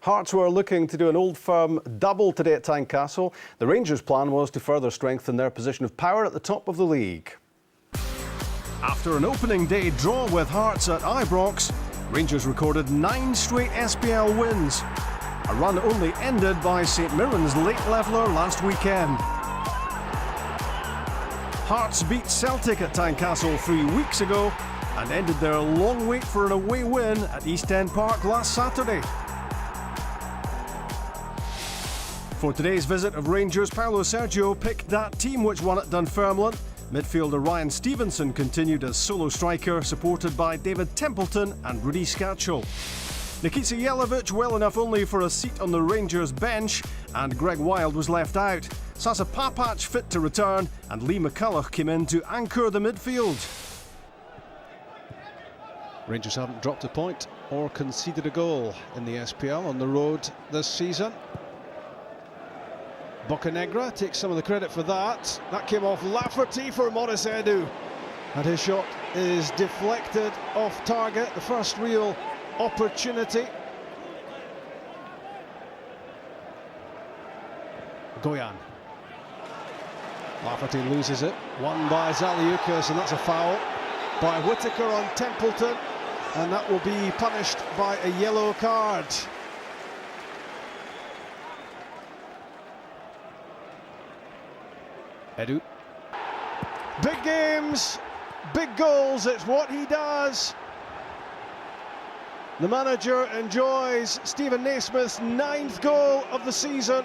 Hearts were looking to do an Old Firm double today at Tynecastle. The Rangers' plan was to further strengthen their position of power at the top of the league. After an opening day draw with Hearts at Ibrox, Rangers recorded 9 straight SPL wins. A run only ended by St Mirren's late leveller last weekend. Hearts beat Celtic at Tynecastle 3 weeks ago and ended their long wait for an away win at East End Park last Saturday. For today's visit of Rangers, Paulo Sergio picked that team which won at Dunfermline. Midfielder Ryan Stevenson continued as solo striker, supported by David Templeton and Rudy Scatchell. Nikita Jelavic well enough only for a seat on the Rangers bench, and Greg Wild was left out. Sasa Papac fit to return, and Lee McCulloch came in to anchor the midfield. Rangers haven't dropped a point or conceded a goal in the SPL on the road this season. Bocanegra takes some of the credit for that. That came off Lafferty for Maurice Edu. And his shot is deflected off target. The first real opportunity. Goyan. Lafferty loses it. Won by Zaliukas, and that's a foul by Whittaker on Templeton. And that will be punished by a yellow card. Edu. Big games, big goals, it's what he does. The manager enjoys Steven Naismith's 9th goal of the season.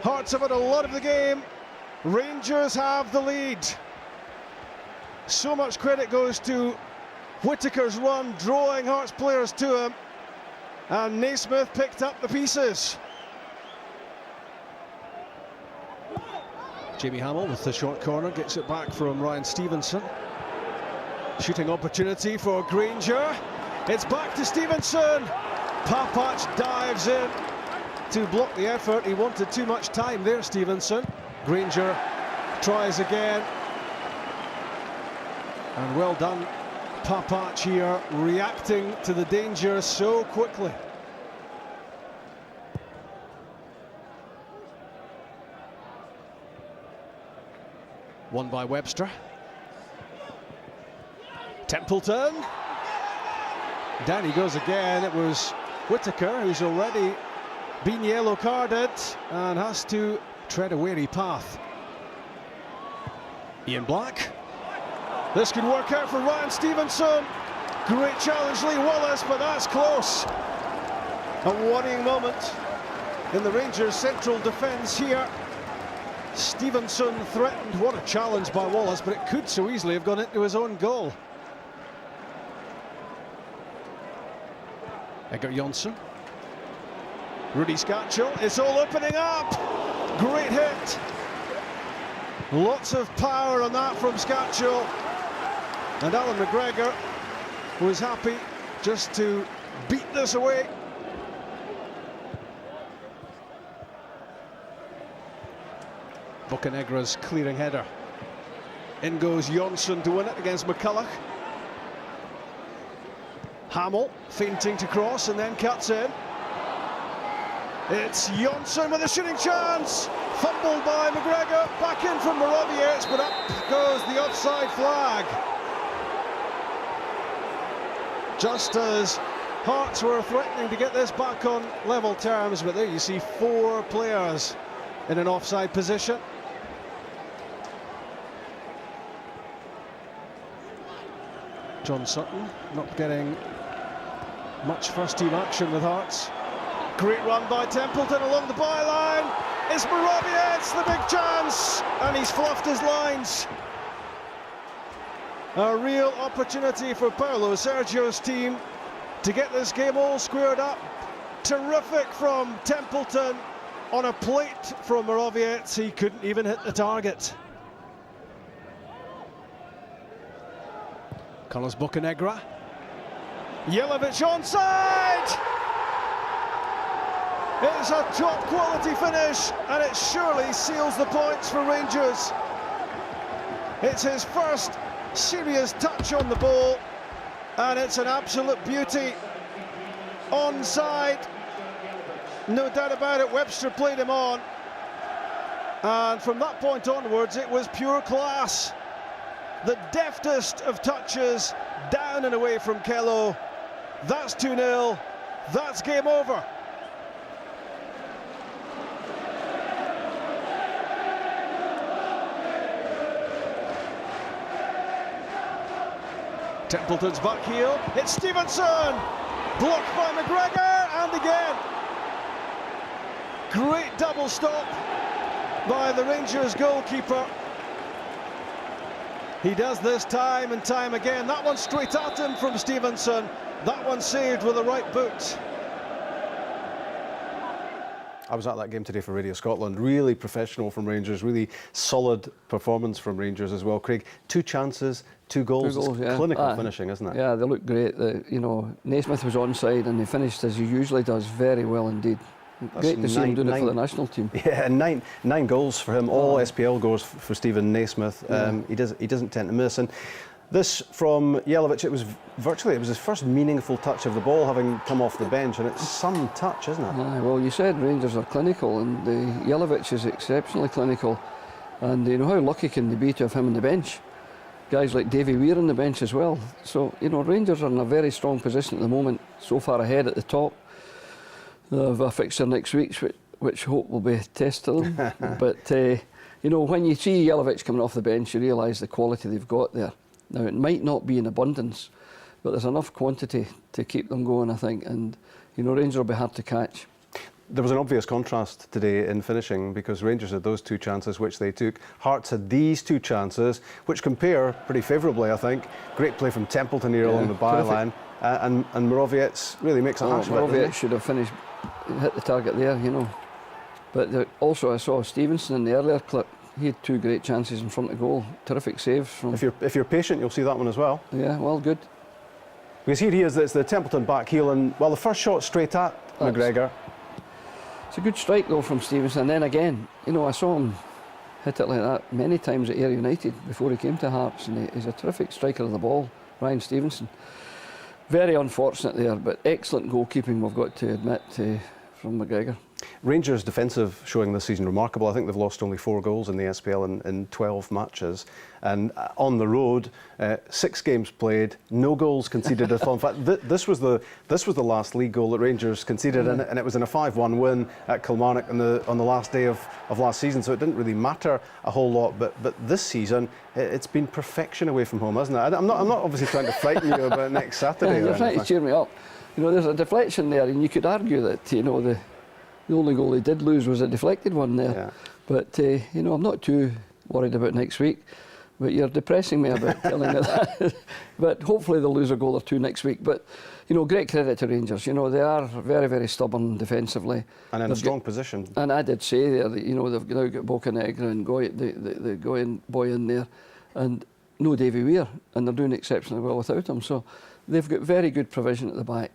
Hearts have had a lot of the game. Rangers have the lead. So much credit goes to Whittaker's run, drawing Hearts players to him. And Naismith picked up the pieces. Jamie Hamill with the short corner, gets it back from Ryan Stevenson. Shooting opportunity for Granger. It's back to Stevenson. Papac dives in to block the effort. He wanted too much time there, Stevenson. Granger tries again. And well done, Papac here, reacting to the danger so quickly. Won by Webster. Templeton. Down he goes again. It was Whittaker, who's already been yellow carded and has to tread a wary path. Ian Black. This could work out for Ryan Stevenson. Great challenge, Lee Wallace, but that's close. A worrying moment in the Rangers' central defence here. Stevenson threatened. What a challenge by Wallace, but it could so easily have gone into his own goal. Egger Jonsson. Rudy Scatchell. It's all opening up. Great hit. Lots of power on that from Scatchell. And Alan McGregor was happy just to beat this away. Bocanegra's clearing header. In goes Jonsson to win it against McCulloch. Hamill feinting to cross and then cuts in. It's Jonsson with a shooting chance. Fumbled by McGregor. Back in from Morawiecki, but up goes the offside flag. Just as Hearts were threatening to get this back on level terms, but there you see 4 players in an offside position. John Sutton not getting much first-team action with Hearts. Great run by Templeton along the byline. It's Morawiecki, the big chance, and he's fluffed his lines. A real opportunity for Paulo Sergio's team to get this game all squared up. Terrific from Templeton on a plate from Morawiecki. He couldn't even hit the target. Carlos Bocanegra. Jelavic onside! It's a top quality finish, and it surely seals the points for Rangers. It's his first serious touch on the ball, and it's an absolute beauty. Onside, No doubt about it, Webster played him on. And from that point onwards, it was pure class. The deftest of touches, down and away from Kello. That's 2-0. That's game over. Templeton's back heel. It's Stevenson! Blocked by McGregor, and again. Great double stop by the Rangers goalkeeper. He does this time and time again. That one straight at him from Stevenson. That one saved with the right boot. I was at that game today for Radio Scotland. Really professional from Rangers, really solid performance from Rangers as well. Craig, 2 chances, 2 goals. 2 goals, yeah. Clinical finishing, isn't it? Yeah, they look great. You know, Naismith was onside and he finished as he usually does, very well indeed. Great to see him doing it for the national team. Yeah, and nine goals for him, all SPL goals for Stephen Naismith. Yeah. He doesn't tend to miss. And this from Jelavic, it was his first meaningful touch of the ball, having come off the bench, and it's some touch, isn't it? Yeah, well, you said Rangers are clinical, and Jelavic is exceptionally clinical. And you know, how lucky can they be to have him on the bench? Guys like Davy Weir on the bench as well. So, you know, Rangers are in a very strong position at the moment, so far ahead at the top. They have a fixture next week, which hope will be a test to them. But, you know, when you see Jelavic coming off the bench, you realise the quality they've got there. Now, it might not be in abundance, but there's enough quantity to keep them going, I think. And, you know, Rangers will be hard to catch. There was an obvious contrast today in finishing, because Rangers had those 2 chances which they took. Hearts had these 2 chances, which compare pretty favourably, I think. Great play from Templeton here along the byline. And Moroviec really makes a hash of it. Moroviec should have finished, hit the target there, you know. But also I saw Stevenson in the earlier clip. He had 2 great chances in front of goal. Terrific saves from... If you're patient, you'll see that one as well. Yeah, well, good. Because here he is, it's the Templeton back heel, and, well, the first shot straight at McGregor. It's a good strike, though, from Stevenson. And then again, you know, I saw him hit it like that many times at Ayr United before he came to Hearts, and he's a terrific striker of the ball, Ryan Stevenson. Very unfortunate there, but excellent goalkeeping, we've got to admit, from McGregor. Rangers' defensive showing this season remarkable. I think they've lost only 4 goals in the SPL in 12 matches. And on the road, 6 games played, no goals conceded at all. In fact, this was the last league goal that Rangers conceded, and it was in a 5-1 win at Kilmarnock on the last day of last season. So it didn't really matter a whole lot. But this season, it's been perfection away from home, hasn't it? I'm not obviously trying to frighten you about next Saturday. You're trying to cheer me up. You know, there's a deflection there, and you could argue that, you know, the only goal they did lose was a deflected one there. Yeah. But, you know, I'm not too worried about next week. But you're depressing me about telling me that. But hopefully they'll lose a goal or 2 next week. But, you know, great credit to Rangers. You know, they are very, very stubborn defensively. And in a strong position. And I did say there that, you know, they've now got Bocanegra and the Goyen boy in there. And no Davy Weir. And they're doing exceptionally well without him. So they've got very good provision at the back.